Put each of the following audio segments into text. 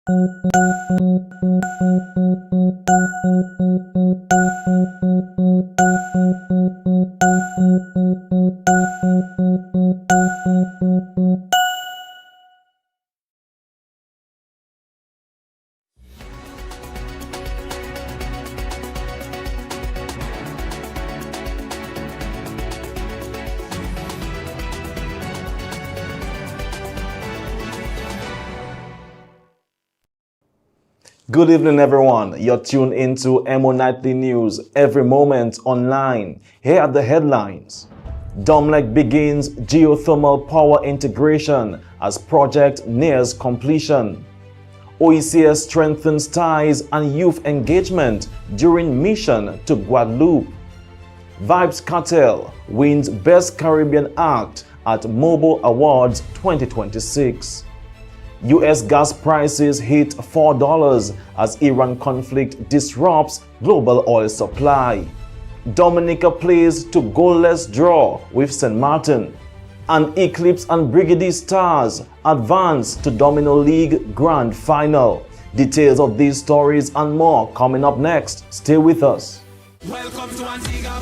Good evening, everyone. You're tuned into Nightly News, every moment online. Here are the headlines. Domlec begins geothermal power integration as project nears completion. OECS strengthens ties and youth engagement during mission to Guadeloupe. Vibes Cartel wins Best Caribbean Act at Mobile Awards 2026. U.S. gas prices hit $4 as Iran conflict disrupts global oil supply. Dominica plays to goalless draw with St. Martin. And Eclipse and Brigady Stars advance to Domino League Grand Final. Details of these stories and more coming up next. Stay with us. Welcome to Antigua.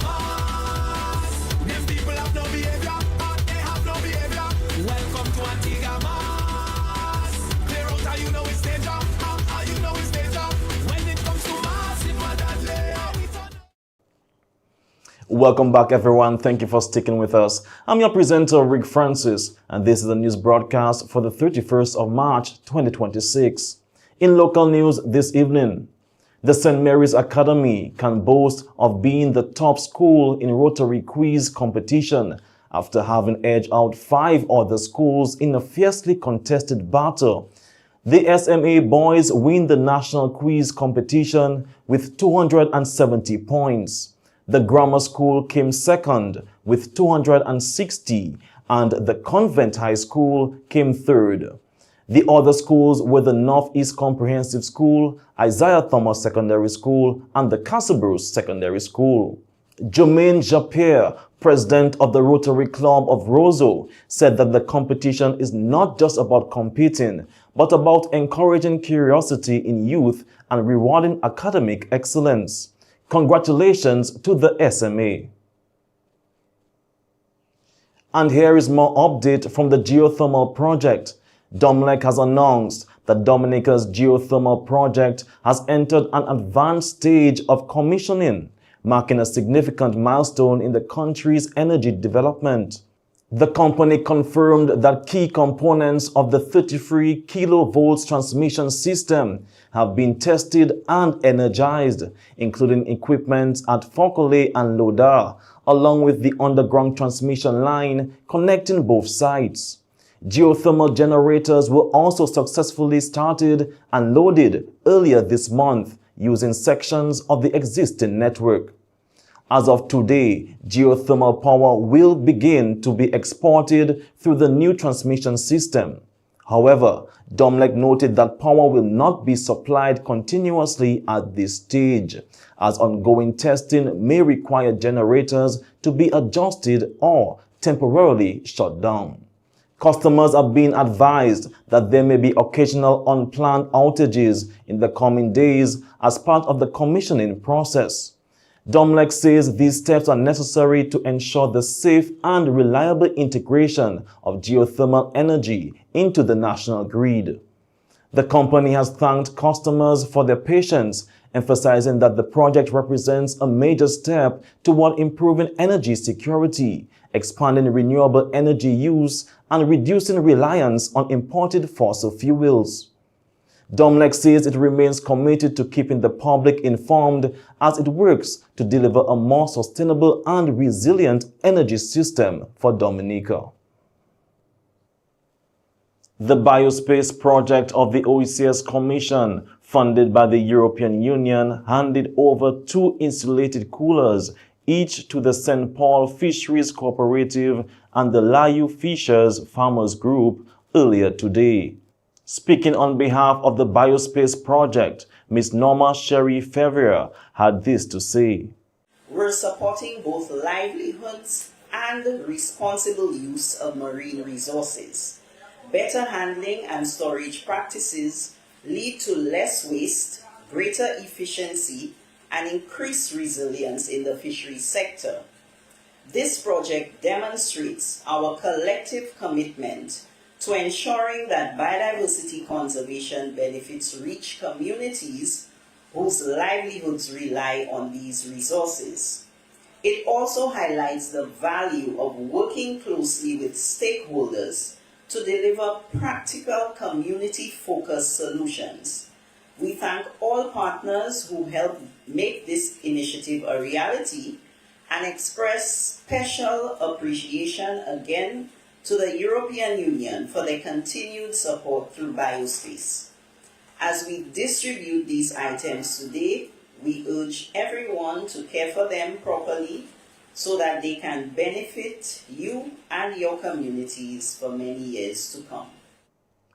Them people have no behavior, they have no behavior. Welcome to Antigua. Clear out how you know it's danger, how you know it's danger. When it comes to massive deadly. Welcome back, everyone. Thank you for sticking with us. I'm your presenter, Rick Francis, and this is the news broadcast for the 31st of March, 2026. In local news this evening, the St. Mary's Academy can boast of being the top school in Rotary Quiz competition after having edged out 5 other schools in a fiercely contested battle. The SMA boys win the national quiz competition with 270 points. The grammar school came second with 260, and the convent high school came third. The other schools were the Northeast Comprehensive School, Isaiah Thomas Secondary School, and the Castlebrose Secondary School. Jermaine Japierre, president of the Rotary Club of Roseau, said that the competition is not just about competing, but about encouraging curiosity in youth and rewarding academic excellence. Congratulations to the SMA. And here is more update from the geothermal project. Domlec has announced that Dominica's geothermal project has entered an advanced stage of commissioning, marking a significant milestone in the country's energy development. The company confirmed that key components of the 33 kilovolts transmission system have been tested and energized, including equipment at Focolé and Loda, along with the underground transmission line connecting both sites. Geothermal generators were also successfully started and loaded earlier this month using sections of the existing network. As of today, geothermal power will begin to be exported through the new transmission system. However, Domlec noted that power will not be supplied continuously at this stage, as ongoing testing may require generators to be adjusted or temporarily shut down. Customers are being advised that there may be occasional unplanned outages in the coming days as part of the commissioning process. Domlec says these steps are necessary to ensure the safe and reliable integration of geothermal energy into the national grid. The company has thanked customers for their patience, emphasizing that the project represents a major step toward improving energy security, expanding renewable energy use, and reducing reliance on imported fossil fuels. Domlec says it remains committed to keeping the public informed as it works to deliver a more sustainable and resilient energy system for Dominica. The Biospace project of the OECS Commission, funded by the European Union, handed over 2 insulated coolers, each to the St. Paul Fisheries Cooperative and the Layu Fishers Farmers Group earlier today. Speaking on behalf of the Biospace project, Ms. Norma Sherry Fevrier had this to say. We're supporting both livelihoods and responsible use of marine resources, better handling and storage practices lead to less waste, greater efficiency, and increased resilience in the fisheries sector. This project demonstrates our collective commitment to ensuring that biodiversity conservation benefits reach communities whose livelihoods rely on these resources. It also highlights the value of working closely with stakeholders to deliver practical community-focused solutions. We thank all partners who helped make this initiative a reality and express special appreciation again to the European Union for their continued support through Biospace. As we distribute these items today, we urge everyone to care for them properly so that they can benefit you and your communities for many years to come.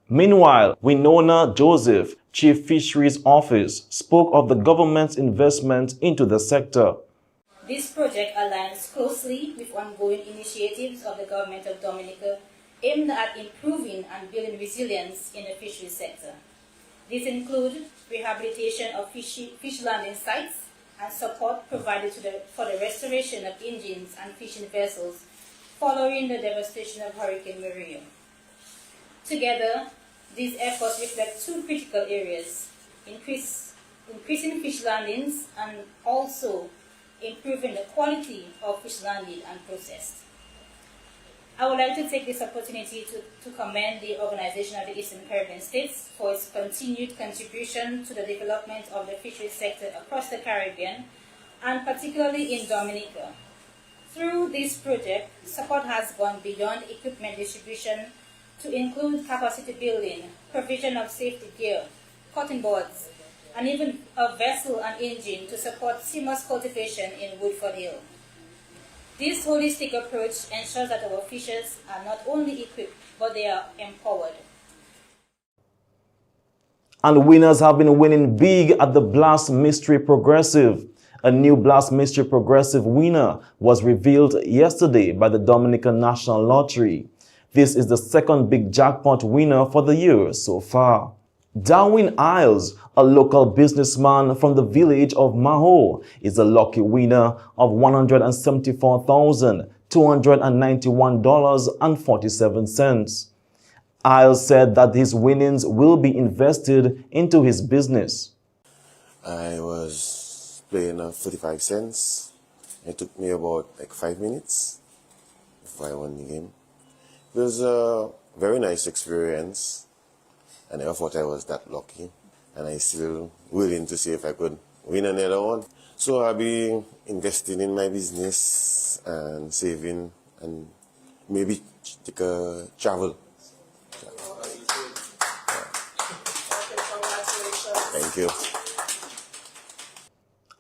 Meanwhile, Winona Joseph, Chief Fisheries Office, spoke of the government's investment into the sector. This project aligns closely with ongoing initiatives of the government of Dominica aimed at improving and building resilience in the fisheries sector. These include rehabilitation of fish landing sites and support provided for the restoration of engines and fishing vessels following the devastation of Hurricane Maria. Together, these efforts reflect two critical areas: increasing fish landings and also improving the quality of fish landed and processed. I would like to take this opportunity to commend the Organization of the Eastern Caribbean States for its continued contribution to the development of the fisheries sector across the Caribbean, and particularly in Dominica. Through this project, support has gone beyond equipment distribution to include capacity building, provision of safety gear, cutting boards, and even a vessel and engine to support seamless cultivation in Woodford Hill. This holistic approach ensures that our fishers are not only equipped, but they are empowered. And winners have been winning big at the Blast Mystery Progressive. A new Blast Mystery Progressive winner was revealed yesterday by the Dominican National Lottery. This is the second big jackpot winner for the year so far. Darwin Isles, a local businessman from the village of Maho, is the lucky winner of $174,291.47. Isles said that his winnings will be invested into his business. I was playing 45 cents. It took me about 5 minutes before I won the game. It was a very nice experience. I never thought I was that lucky, and I still willing to see if I could win another one. So I'll be investing in my business and saving and maybe take a travel. Thank you.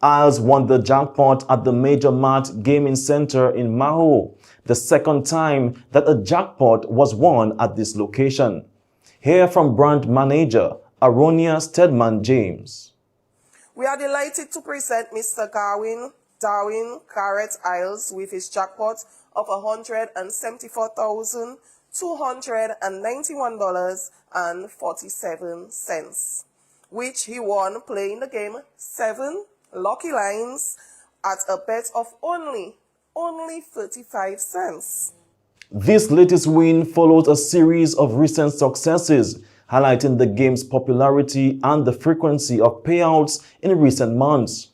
Isles won the jackpot at the Major Mart Gaming Center in Maho, the second time that a jackpot was won at this location. Hear from brand manager Aronia Stedman James. We are delighted to present Mr. Darwin Garrett Isles with his jackpot of $174,291.47, which he won playing the game 7 lucky lines at a bet of only 35 cents. This latest win follows a series of recent successes, highlighting the game's popularity and the frequency of payouts in recent months.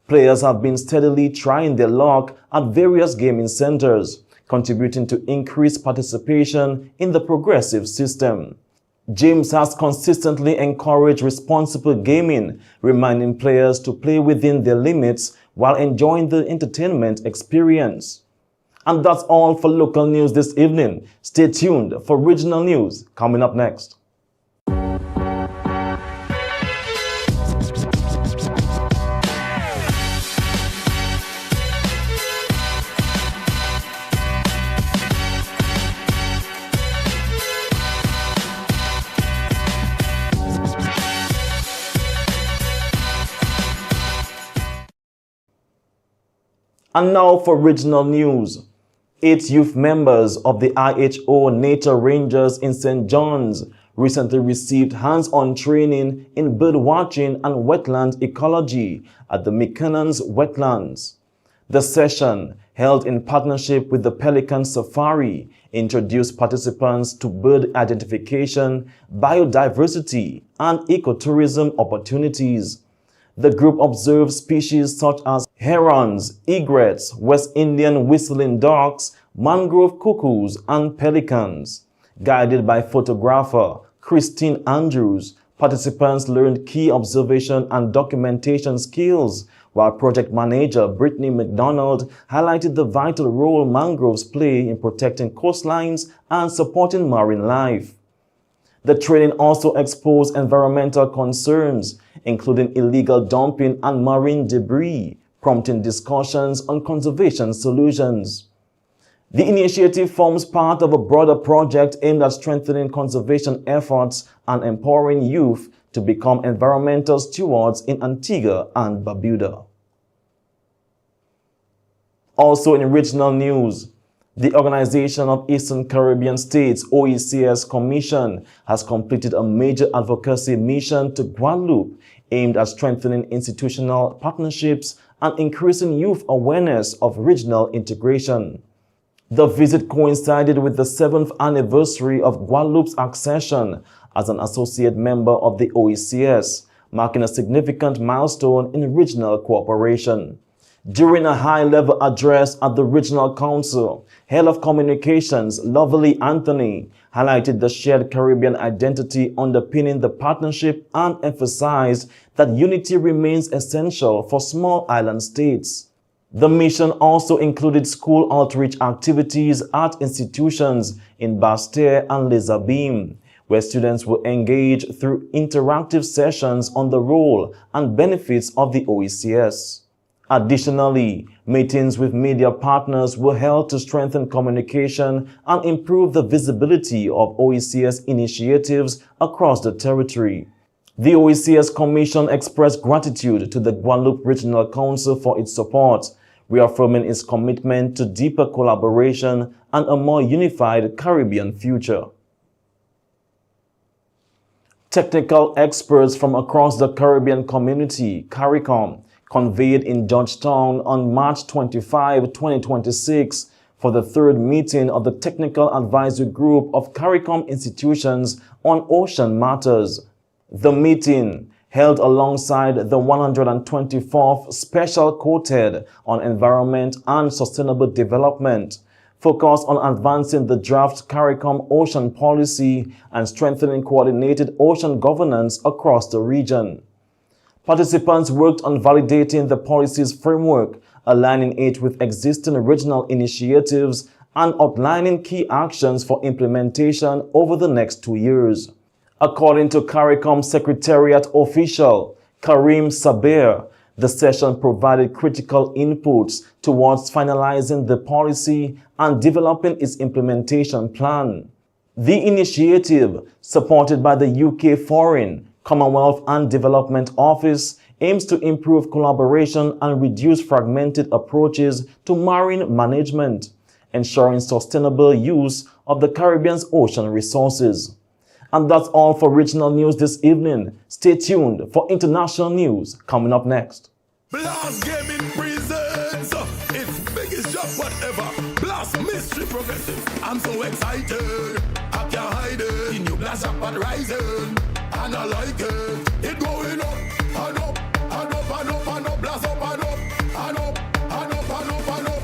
Players have been steadily trying their luck at various gaming centers, contributing to increased participation in the progressive system. James has consistently encouraged responsible gaming, reminding players to play within their limits while enjoying the entertainment experience. And that's all for local news this evening. Stay tuned for regional news coming up next. And now for regional news. 8 youth members of the IHO Nature Rangers in St. John's recently received hands-on training in bird watching and wetland ecology at the McKinnon's Wetlands. The session, held in partnership with the Pelican Safari, introduced participants to bird identification, biodiversity, and ecotourism opportunities. The group observed species such as herons, egrets, West Indian whistling ducks, mangrove cuckoos, and pelicans. Guided by photographer Christine Andrews, participants learned key observation and documentation skills, while project manager Brittany McDonald highlighted the vital role mangroves play in protecting coastlines and supporting marine life. The training also exposed environmental concerns, including illegal dumping and marine debris, prompting discussions on conservation solutions. The initiative forms part of a broader project aimed at strengthening conservation efforts and empowering youth to become environmental stewards in Antigua and Barbuda. Also in regional news, the Organization of Eastern Caribbean States (OECS) Commission has completed a major advocacy mission to Guadeloupe aimed at strengthening institutional partnerships and increasing youth awareness of regional integration. The visit coincided with the 7th anniversary of Guadeloupe's accession as an associate member of the OECS, marking a significant milestone in regional cooperation. During a high-level address at the Regional Council, Head of Communications Lovely Anthony highlighted the shared Caribbean identity underpinning the partnership and emphasized that unity remains essential for small island states. The mission also included school outreach activities at institutions in Basse-Terre and Les Abymes, where students will engage through interactive sessions on the role and benefits of the OECS. Additionally, meetings with media partners were held to strengthen communication and improve the visibility of OECS initiatives across the territory. The OECS Commission expressed gratitude to the Guadeloupe Regional Council for its support, reaffirming its commitment to deeper collaboration and a more unified Caribbean future. Technical experts from across the Caribbean community, CARICOM, convened in Georgetown on March 25, 2026 for the third meeting of the Technical Advisory Group of CARICOM institutions on ocean matters. The meeting, held alongside the 124th Special Quartet on Environment and Sustainable Development, focused on advancing the draft CARICOM ocean policy and strengthening coordinated ocean governance across the region. Participants worked on validating the policy's framework, aligning it with existing regional initiatives, and outlining key actions for implementation over the next 2 years. According to CARICOM Secretariat official Karim Saber, the session provided critical inputs towards finalizing the policy and developing its implementation plan. The initiative, supported by the UK Foreign, Commonwealth and Development Office, aims to improve collaboration and reduce fragmented approaches to marine management, ensuring sustainable use of the Caribbean's ocean resources. And that's all for regional news this evening. Stay tuned for international news coming up next. Blast Gaming presents its biggest job whatever. Blast Mystery Progressive. I'm so excited. I can't hide it. In your blast up and rising. And I like it. It going up and up and up and up and up. Blast up and up and up and up and up and up.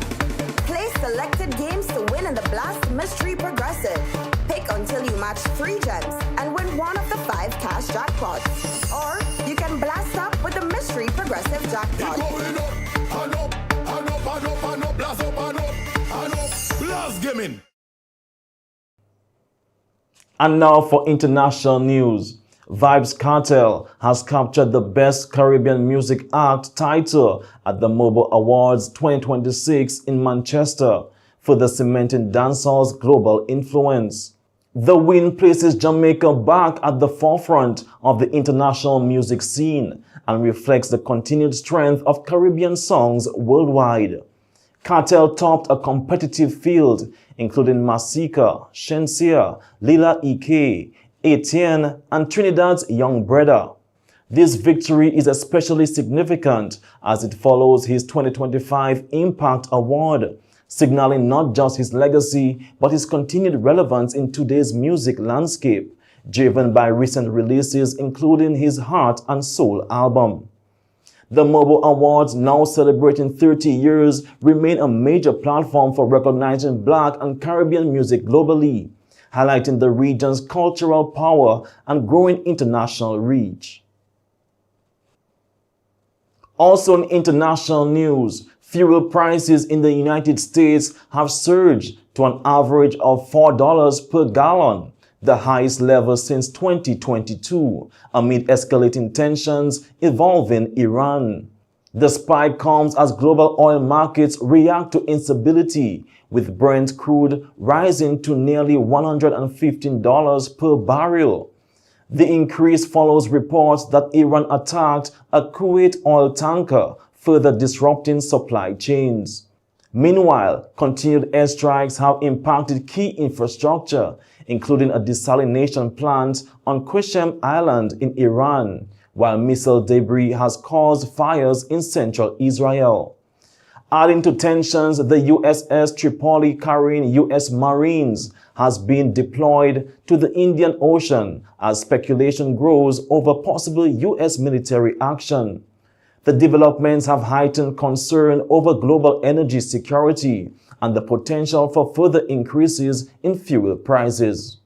Play selected games to win in the Blast Mystery Progressive. Pick until you match 3 gems and win one of the 5 cash jackpots. Or you can blast up with the Mystery Progressive jackpot. It going up and up and up and up and up. Blast up and up and up. Blast Gaming. And now for international news. Vybz Kartel has captured the Best Caribbean Music Act title at the Mobile Awards 2026 in Manchester, further cementing dancehall's global influence. The win places Jamaica back at the forefront of the international music scene and reflects the continued strength of Caribbean songs worldwide. Kartel topped a competitive field including Masika, Shensia, Lila Ike, Etienne, and Trinidad's young brother. This victory is especially significant as it follows his 2025 Impact Award, signaling not just his legacy but his continued relevance in today's music landscape, driven by recent releases including his Heart and Soul album. The Mobile Awards, now celebrating 30 years, remain a major platform for recognizing Black and Caribbean music globally, highlighting the region's cultural power and growing international reach. Also in international news, fuel prices in the United States have surged to an average of $4 per gallon, the highest level since 2022, amid escalating tensions involving Iran. The spike comes as global oil markets react to instability, with Brent crude rising to nearly $115 per barrel. The increase follows reports that Iran attacked a Kuwait oil tanker, further disrupting supply chains. Meanwhile, continued airstrikes have impacted key infrastructure, including a desalination plant on Qasem Island in Iran, while missile debris has caused fires in central Israel. Adding to tensions, the USS Tripoli carrying U.S. Marines has been deployed to the Indian Ocean as speculation grows over possible U.S. military action. The developments have heightened concern over global energy security and the potential for further increases in fuel prices.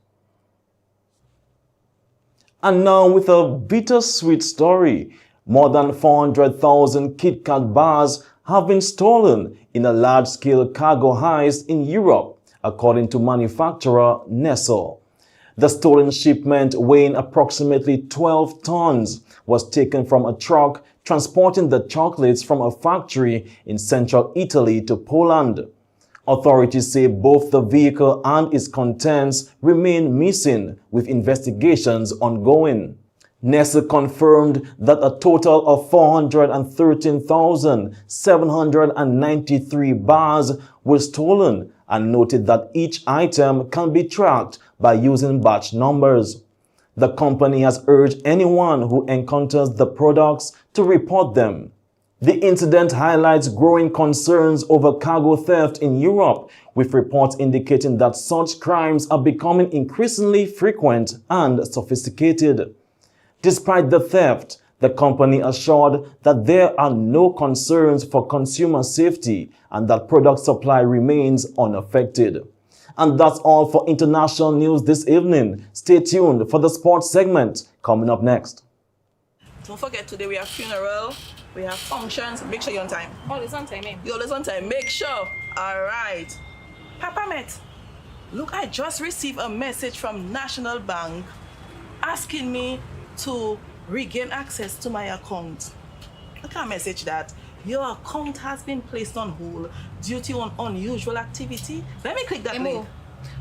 And now with a bittersweet story, more than 400,000 Kit Kat bars have been stolen in a large-scale cargo heist in Europe, according to manufacturer Nestle. The stolen shipment, weighing approximately 12 tons, was taken from a truck transporting the chocolates from a factory in central Italy to Poland. Authorities say both the vehicle and its contents remain missing, with investigations ongoing. Nestle confirmed that a total of 413,793 bars were stolen and noted that each item can be tracked by using batch numbers. The company has urged anyone who encounters the products to report them. The incident highlights growing concerns over cargo theft in Europe, with reports indicating that such crimes are becoming increasingly frequent and sophisticated. Despite the theft, the company assured that there are no concerns for consumer safety and that product supply remains unaffected. And that's all for international news this evening. Stay tuned for the sports segment coming up next. Don't forget, today we have funeral, we have functions. Make sure you're on time. Always on time, eh? You're always on time. Make sure. All right. Papa Met, look, I just received a message from National Bank asking me to regain access to my account. Look at a message that your account has been placed on hold due to an unusual activity. Let me click that link.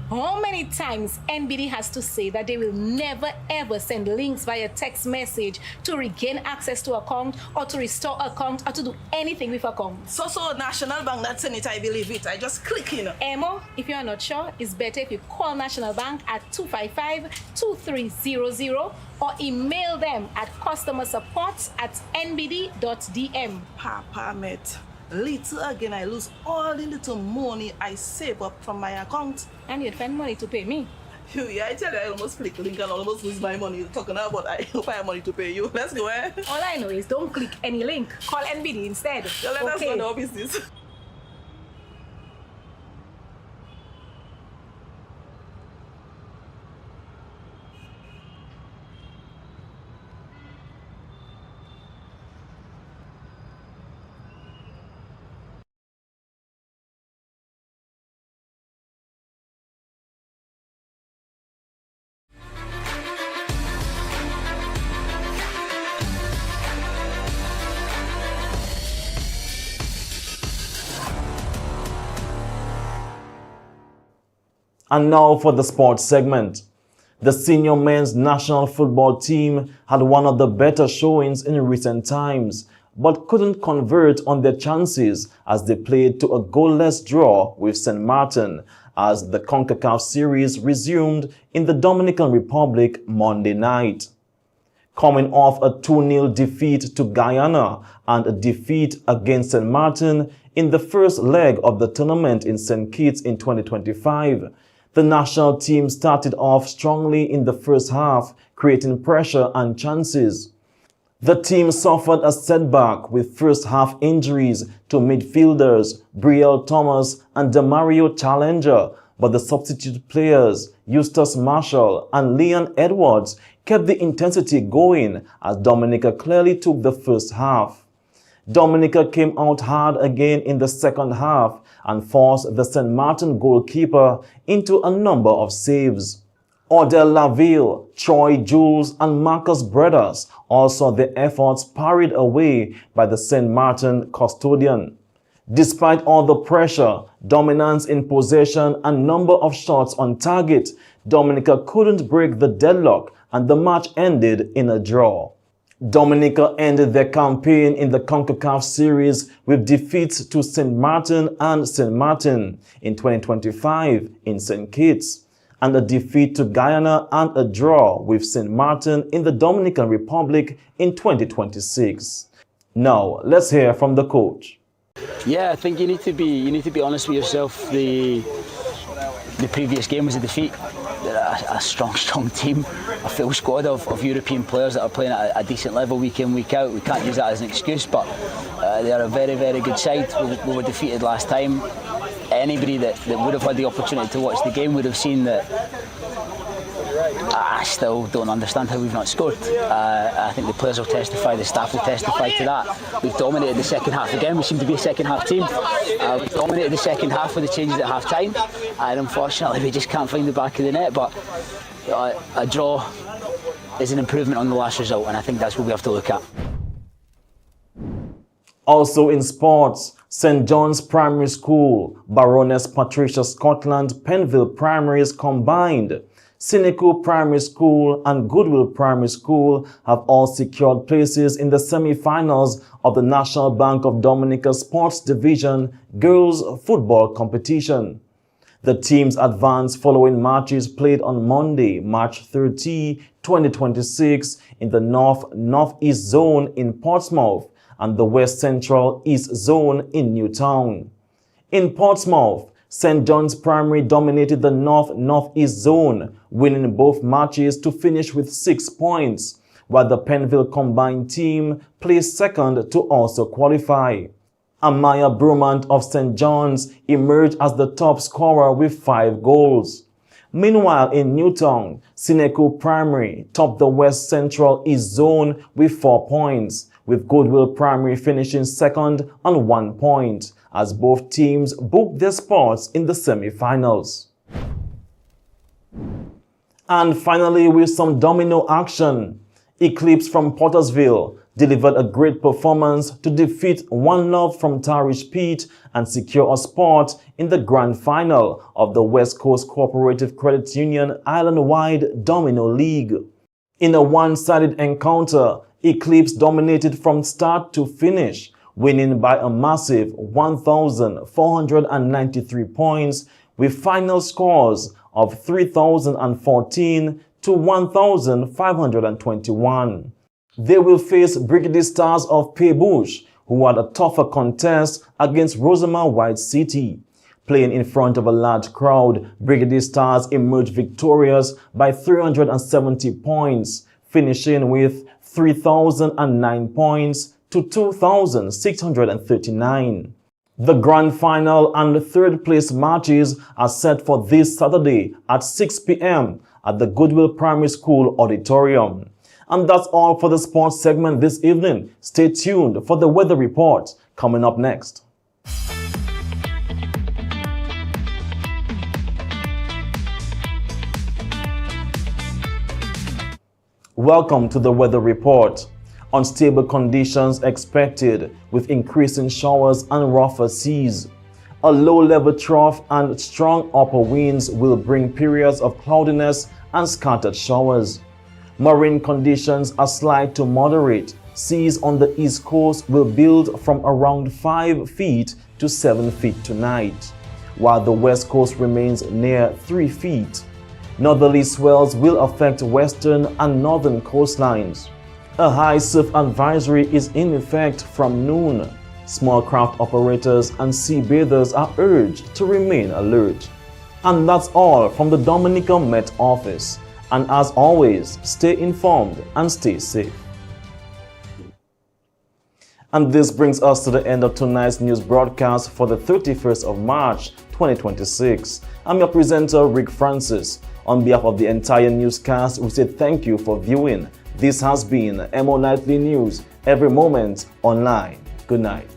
How many times NBD has to say that they will never ever send links via text message to regain access to account or to restore account or to do anything with account? So National Bank that sent it, I believe it. I just click in. Emo, if you are not sure, it's better if you call National Bank at 255-2300 or email them at customersupport@nbd.dm. Papa Met, little again I lose all the little money I save up from my account. And you find money to pay me. Yeah, I tell you, I almost click link and almost lose my money. You're talking about I hope I have money to pay you. Let's go, eh? All I know is don't click any link. Call NBD instead. Yeah, let us go to our business. And now for the sports segment. The senior men's national football team had one of the better showings in recent times, but couldn't convert on their chances as they played to a goalless draw with St. Martin as the CONCACAF series resumed in the Dominican Republic Monday night. Coming off a 2-0 defeat to Guyana and a defeat against St. Martin in the first leg of the tournament in St. Kitts in 2025, the national team started off strongly in the first half, creating pressure and chances. The team suffered a setback with first-half injuries to midfielders Brielle Thomas and Demario Challenger, but the substitute players Eustace Marshall and Leon Edwards kept the intensity going as Dominica clearly took the first half. Dominica came out hard again in the second half and forced the St. Martin goalkeeper into a number of saves. Odell Laville, Troy Jules and Marcus Bredas all saw their efforts parried away by the St. Martin custodian. Despite all the pressure, dominance in possession and number of shots on target, Dominica couldn't break the deadlock and the match ended in a draw. Dominica ended their campaign in the CONCACAF series with defeats to St. Martin and St. Martin in 2025 in St. Kitts, and a defeat to Guyana and a draw with St. Martin in the Dominican Republic in 2026. Now, let's hear from the coach. Yeah, I think you need to be honest with yourself. The previous game was a defeat. They're a strong team, a full squad of European players that are playing at a decent level week in, week out. We can't use that as an excuse, but they are a very good side. We were defeated last time. Anybody that would have had the opportunity to watch the game would have seen that. I still don't understand how we've not scored. I think the players will testify, the staff will testify to that. We've dominated the second half again. We seem to be a second half team. We've dominated the second half with the changes at half time, and unfortunately we just can't find the back of the net. But a draw is an improvement on the last result, and I think that's what we have to look at. Also in sports, St. John's Primary School, Baroness Patricia Scotland, Penville Primaries combined, Seneco Primary School and Goodwill Primary School have all secured places in the semi-finals of the National Bank of Dominica Sports Division Girls Football Competition. The teams advanced following matches played on Monday, March 30, 2026 in the North-Northeast Zone in Portsmouth and the West Central East Zone in Newtown. In Portsmouth, St. John's Primary dominated the North-Northeast Zone, winning both matches to finish with 6 points, while the Penville combined team placed second to also qualify. Amaya Brumant of St. John's emerged as the top scorer with 5 goals. Meanwhile, in Newtown, Seneco Primary topped the West Central East Zone with 4 points, with Goodwill Primary finishing second on 1 point, as both teams booked their spots in the semi-finals. And finally, with some domino action, Eclipse from Pottersville delivered a great performance to defeat One Love from Tarish Pete and secure a spot in the grand final of the West Coast Cooperative Credit Union Island-wide Domino League. In a one-sided encounter, Eclipse dominated from start to finish, winning by a massive 1,493 points with final scores of 3,014 to 1,521. They will face Brigadier Stars of Paybush, who had a tougher contest against Rosamar White City. Playing in front of a large crowd, Brigadier Stars emerged victorious by 370 points, finishing with 3,009 points to 2,639. The grand final and third place matches are set for this Saturday at 6 p.m. at the Goodwill Primary School Auditorium. And that's all for the sports segment this evening. Stay tuned for the weather report coming up next. Welcome to the weather report. Unstable conditions expected with increasing showers and rougher seas. A low-level trough and strong upper winds will bring periods of cloudiness and scattered showers. Marine conditions are slight to moderate. Seas on the east coast will build from around 5 feet to 7 feet tonight. while the west coast remains near 3 feet. Northerly swells will affect western and northern coastlines. A high surf advisory is in effect from noon. Small craft operators and sea bathers are urged to remain alert. And that's all from the Dominica Met Office. And as always, stay informed and stay safe. And this brings us to the end of tonight's news broadcast for the 31st of March 2026. I'm your presenter, Rick Francis. On behalf of the entire newscast, we say thank you for viewing. This has been Emo Nightly News, every moment online. Good night.